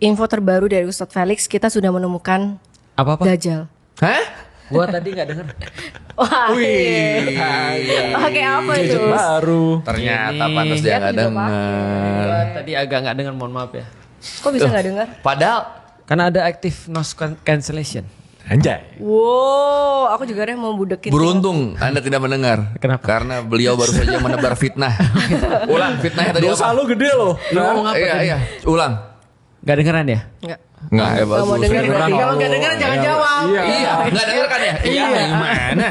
info terbaru dari Ustadz Felix, kita sudah menemukan Apa-apa? Dajjal. Hah? Gua tadi nggak dengar. Wah, Wih. oke apa itu? Gadget baru. Ternyata Ini. pantas dia Dia nggak juga denger. Gua tadi agak nggak dengar, mohon maaf ya. Kok bisa nggak dengar? Padahal Karena ada active noise cancellation. Anjay. Wow, aku juga deh mau budekin. beruntung Anda tidak mendengar. Kenapa? Karena beliau baru saja menebar fitnah. Ulang fitnahnya tadi Dosa apa? lu gede loh. Lu ngomong apa Iya, tadi? iya. Ulang. Gak dengeran ya? Enggak. Nggak, ya Nggak mau bagus. denger berarti. Kalau nggak denger jangan jawab. Iya, nggak denger kan ya? Iya, gimana?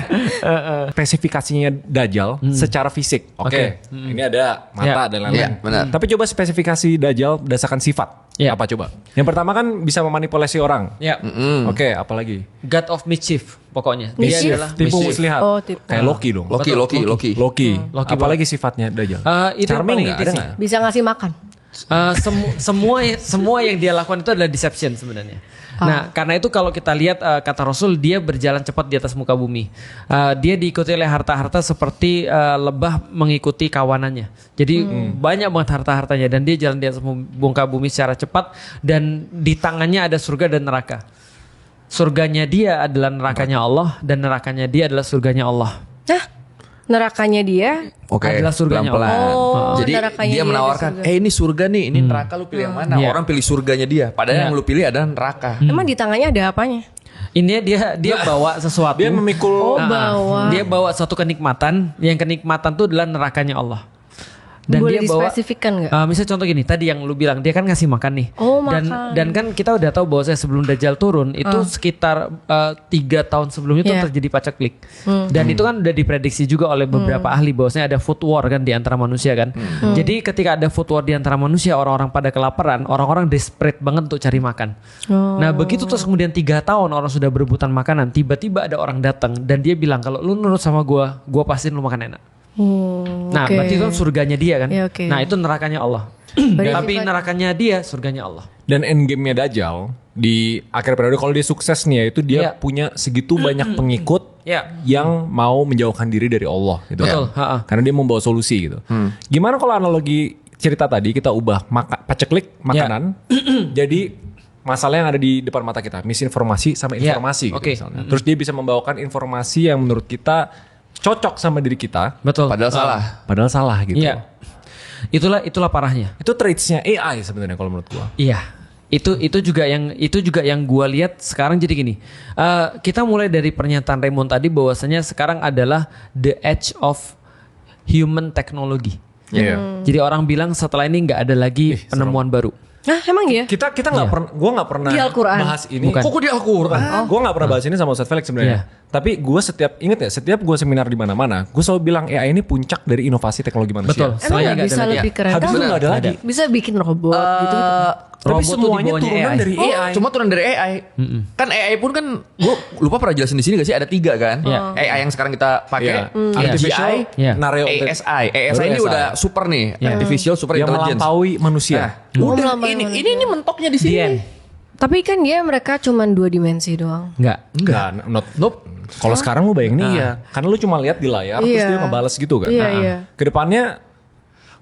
Spesifikasinya Dajjal secara fisik. Oke. Ini ada Ya. mata dan lain-lain. Iya, benar. Tapi coba spesifikasi Dajjal berdasarkan sifat. Ya. Apa coba? Yang pertama kan bisa memanipulasi orang. Ya. Oke, apalagi? God of mischief pokoknya. Mischief? Dia adalah Tipu Mischief. muslihat. Oh, tipu. Kayak Loki dong. Loki. Loki. Loki Apalagi sifatnya Dajjal? Itu yang Charming paling nggak? inti Ada sih. nggak? Bisa ngasih makan. Semua yang dia lakukan itu adalah deception sebenarnya. Nah, karena itu kalau kita lihat kata Rasul, dia berjalan cepat di atas muka bumi. Dia diikuti oleh harta-harta seperti lebah mengikuti kawanannya. Jadi banyak banget harta-hartanya dan dia jalan di atas muka bumi secara cepat dan di tangannya ada surga dan neraka. Surganya dia adalah nerakanya Allah dan nerakanya dia adalah surganya Allah. Hah? Nerakanya dia? Oke, Adalah surganya pelan-pelan. Oh, Jadi nerakanya dia dia menawarkan, ada surga. ini surga nih, ini neraka lu pilih yang mana? Iya. Orang pilih surganya dia, padahal yang lu pilih adalah neraka. Emang di tangannya ada apanya? Ini dia bawa sesuatu. Dia memikul Oh, bawa. Dia bawa suatu kenikmatan, yang kenikmatan itu adalah nerakanya Allah. Dan Boleh dia bawa dispesifikkan nggak? misalnya contoh gini, tadi yang lu bilang dia kan ngasih makan nih. Oh, dan makan. dan kan kita udah tahu bahwa sebelum Dajjal turun itu sekitar 3 tahun sebelumnya itu Yeah. terjadi paceklik. Dan itu kan udah diprediksi juga oleh beberapa ahli bahwasanya ada food war kan di antara manusia kan. Jadi ketika ada food war di antara manusia, orang-orang pada kelaparan, orang-orang desperate banget untuk cari makan. Oh. Nah, begitu terus kemudian 3 tahun orang sudah berebutan makanan, tiba-tiba ada orang datang dan dia bilang kalau lu nurut sama gua pastiin lu makan enak. Nah, oke. berarti itu kan surganya dia kan. Ya, oke. Nah, itu nerakanya Allah. Berarti Tapi sifat- nerakanya dia, surganya Allah. dan endgame-nya Dajjal di akhir periode kalau dia sukses nih ya itu dia Iya. punya segitu banyak pengikut Ya. yang mau menjauhkan diri dari Allah gitu. Betul, ha-ha. Karena dia membawa solusi gitu. Gimana kalau analogi cerita tadi kita ubah paceklik makanan jadi masalah yang ada di depan mata kita, misinformasi sama Ya, informasi gitu oke. misalnya. Terus dia bisa membawakan informasi yang menurut kita cocok sama diri kita, Betul. Padahal salah. padahal salah gitu. Iya. Itulah parahnya. Itu traitsnya AI sebenarnya kalau menurut gua. Iya. Itu juga yang gua lihat sekarang jadi gini. Kita mulai dari pernyataan Raymond tadi bahwasanya sekarang adalah the age of human technology. Iya. Jadi orang bilang setelah ini nggak ada lagi penemuan baru. Hah, emang ya? Kita nggak pernah, gue nggak pernah Di Al-Quran? bahas ini. Bukan. Kok di Al-Quran? Gue nggak pernah bahas ini sama Ustadz Felix sebenarnya. Tapi gue setiap gue seminar di mana-mana, gue selalu bilang AI ini puncak dari inovasi teknologi Betul. manusia. Emang Selain nggak nggak bisa ada lagi. lebih keren? Habis kan? itu nggak ada lagi. Bisa bikin robot gitu. Tapi Robot tuh di semuanya bawahnya turunan AI. dari AI. Cuma turun dari AI. Kan AI pun kan, gue lupa pernah jelasin di sini gak sih ada 3 kan? Iya. AI yang sekarang kita pakai, Iya. Artificial, Iya. narrow, ASI. ASI Baru ini SI. udah super nih, artificial super yang intelligence. melampaui manusia. Nah, udah melampaui ini mentoknya di sini. The end. Tapi kan mereka cuma 2 dimensi doang. Enggak. Enggak, nope. Kalau sekarang lu bayangin nih ya, karena lu cuma lihat di layar terus Iya. dia ngebales gitu kan. Iya, iya. Kedepannya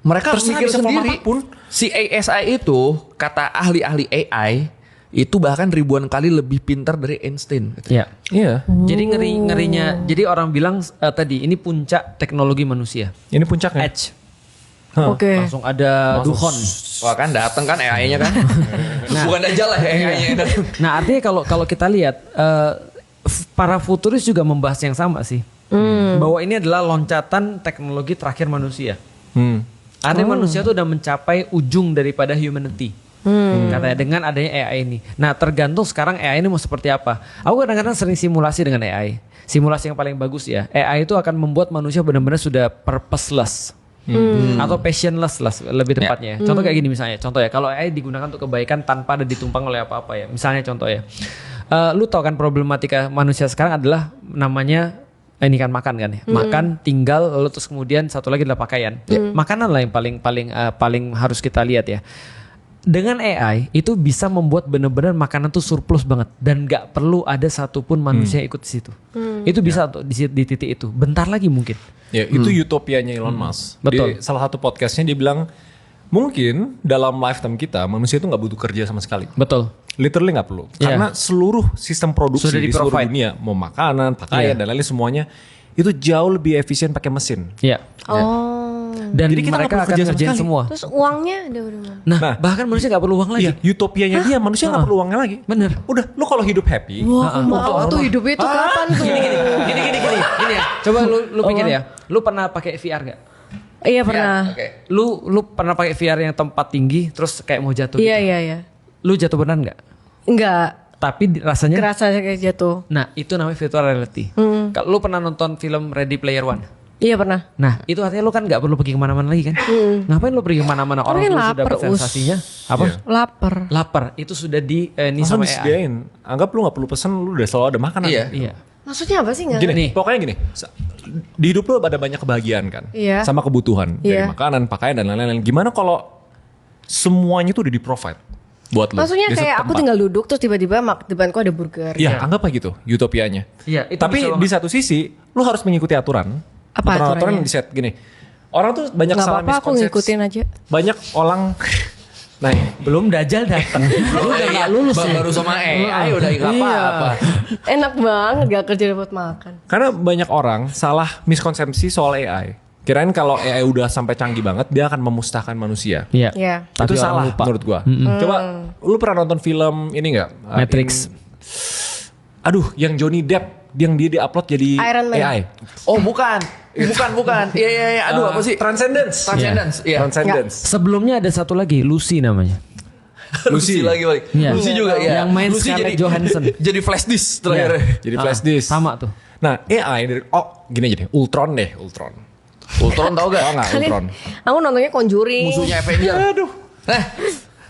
Mereka Terserah mikir bisa form sendiri. apapun. Si ASI itu kata ahli-ahli AI itu bahkan ribuan kali lebih pintar dari Einstein. Iya. iya, Jadi ngerinya. Jadi orang bilang tadi ini puncak teknologi manusia. ini puncaknya. Edge. Oke. Langsung ada duhon. Wah kan dateng kan AI-nya kan. Bukan Dajjal lah AI-nya. Nah, artinya kalau kita lihat para futuris juga membahas yang sama sih. Bahwa ini adalah loncatan teknologi terakhir manusia. Artinya manusia tuh udah mencapai ujung daripada humanity. Katanya dengan adanya AI ini. Nah, tergantung sekarang AI ini mau seperti apa. Aku kadang-kadang sering simulasi dengan AI. Simulasi yang paling bagus ya. AI itu akan membuat manusia benar-benar sudah purposeless. Atau passionless lah lebih tepatnya. Contoh kayak gini misalnya. Contoh ya, kalau AI digunakan untuk kebaikan tanpa ada ditumpang oleh apa-apa ya. Misalnya contoh ya. Lu tau kan problematika manusia sekarang adalah namanya ini kan makan kan ya. Makan, tinggal, lalu terus kemudian satu lagi adalah pakaian. Makanan lah yang paling harus kita lihat ya. Dengan AI itu bisa membuat benar-benar makanan tuh surplus banget dan nggak perlu ada satupun manusia ikut di situ. Itu bisa untuk di titik itu. Bentar lagi mungkin. Ya, itu utopianya Elon Musk. Betul. Di salah satu podcastnya dia bilang Mungkin dalam lifetime kita manusia itu nggak butuh kerja sama sekali. Betul. Literally nggak perlu. Iya. Karena seluruh sistem produksi Sudah di seluruh di-provide. dunia, mau makanan, pakaian, dan lain-lain semuanya itu jauh lebih efisien pakai mesin. Iya. Oh. Dan Jadi kita nggak mereka perlu akan kerja sama ngerjain sekali. semua. Terus uangnya ada udah mana? Nah, Nah. bahkan manusia nggak perlu uang lagi. Iya, utopianya dia manusia nggak perlu uangnya lagi. Bener. Udah, lu kalau hidup happy, Wah, aku mau tuh hidup itu kapan tuh? Gini ya. Coba lu pikir ya. Lu pernah pakai VR gak? Iya pernah. Oke. Lu pernah pakai VR yang tempat tinggi terus kayak mau jatuh Iya gitu? iya iya. Lu jatuh beneran gak? Enggak. Tapi rasanya Kerasa kayak jatuh. nah itu namanya virtual reality. Kalau lu pernah nonton film Ready Player One? Iya pernah. Nah itu artinya lu kan gak perlu pergi kemana-mana lagi kan? Ngapain lu pergi kemana-mana? Orang Tapi tuh sudah lapar, dapat sensasinya. Apa? Iya. Lapar. Lapar. Itu sudah di ini langsung sama AI. disediain. Anggap lu nggak perlu pesen, lu udah selalu ada makanan. Iya. Iya. Maksudnya apa sih nggak? Gini, Nih. pokoknya gini. Di hidup lu ada banyak kebahagiaan kan, Iya. sama kebutuhan dari Iya. makanan, pakaian dan lain-lain. Gimana kalau semuanya itu udah di provide buat lu? Maksudnya di satu kayak aku tempat? tinggal duduk terus tiba-tiba depanku ada burger. Iya, anggaplah gitu, utopianya. Iya, itu Tapi bisa di satu sisi, lu harus mengikuti aturan. Apa Aturan aturannya? yang di set gini. Orang tuh banyak Nggak salah apa-apa aku miskonsepsi. ngikutin aja. Banyak orang. Nah, Belum Dajjal datang. Lu udah gak lulus ya? Baru sama AI udah nggak apa-apa. Enak banget gak kerja buat makan. karena banyak orang salah miskonsepsi soal AI. Kirain kalau AI udah sampai canggih banget, dia akan memusnahkan manusia. Iya. Iya. Tapi Itu orang salah lupa. menurut gua. Coba lu pernah nonton film ini nggak? Matrix. Aduh, yang Johnny Depp yang dia di-upload jadi Iron Man. AI. Oh bukan. Bukan. Iya. Aduh apa sih? Transcendence. Transcendence. Iya. Transcendence. Sebelumnya ada satu lagi, Lucy namanya. Lucy lagi balik. Iya. Lucy juga ya. Yang main Lucy Scarlett jadi Johansson. Jadi flash disk terakhir. Jadi flash disk. Sama tuh. Nah, AI dari gini aja deh, Ultron deh, Ultron. Ultron tau gak? Tau nggak Ultron? Aku nontonnya Conjuring. Musuhnya Avenger. Aduh. Nah,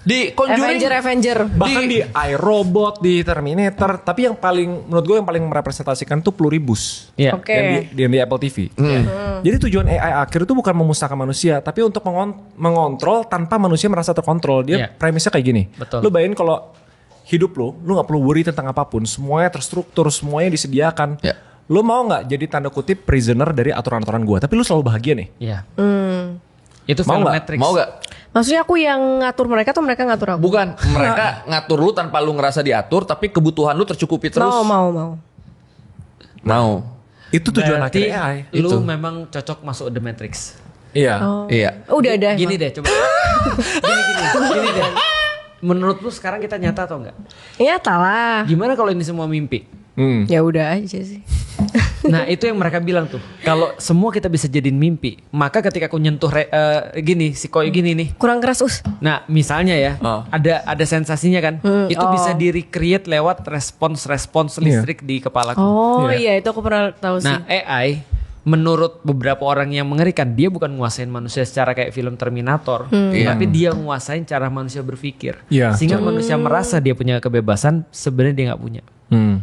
di Conjuring. Avenger. Bahkan di iRobot, di Terminator, tapi yang paling menurut gue yang paling merepresentasikan tuh Pluribus. Iya. Oke. Yang di Apple TV. Jadi tujuan AI akhir itu bukan memusnahkan manusia, tapi untuk mengontrol tanpa manusia merasa terkontrol. Dia Iya. premisnya kayak gini. Betul. Lu bayangin kalau hidup lu nggak perlu worry tentang apapun, semuanya terstruktur, semuanya disediakan. Ya. Lu mau nggak jadi tanda kutip prisoner dari aturan-aturan gua, tapi lu selalu bahagia nih. Iya. Hmm. Itu Mau film nggak? Matrix. Mau gak? Maksudnya aku yang ngatur mereka atau mereka ngatur aku? Bukan. Mereka ngatur lu tanpa lu ngerasa diatur, tapi kebutuhan lu tercukupi terus. Mau. Mau. Itu tujuan Berarti akhir AI. lu Itu. memang cocok masuk The Matrix. Iya. Oh. Iya. Udah ada. Gini emang. deh, coba. Gini deh. Menurut lu sekarang kita nyata atau enggak? Ya lah. Gimana kalau ini semua mimpi? Ya udah aja sih. Nah itu yang mereka bilang tuh. Kalau semua kita bisa jadiin mimpi, maka ketika aku nyentuh gini, si koi gini nih. Kurang keras Nah misalnya ya, Oh. ada sensasinya kan. Itu bisa di recreate lewat respons listrik di kepala aku. Oh iya itu aku pernah tahu sih. Nah AI menurut beberapa orang yang mengerikan, dia bukan nguasain manusia secara kayak film Terminator, tapi dia nguasain cara manusia berpikir. Iya. Sehingga manusia merasa dia punya kebebasan, sebenarnya dia nggak punya. Hmm.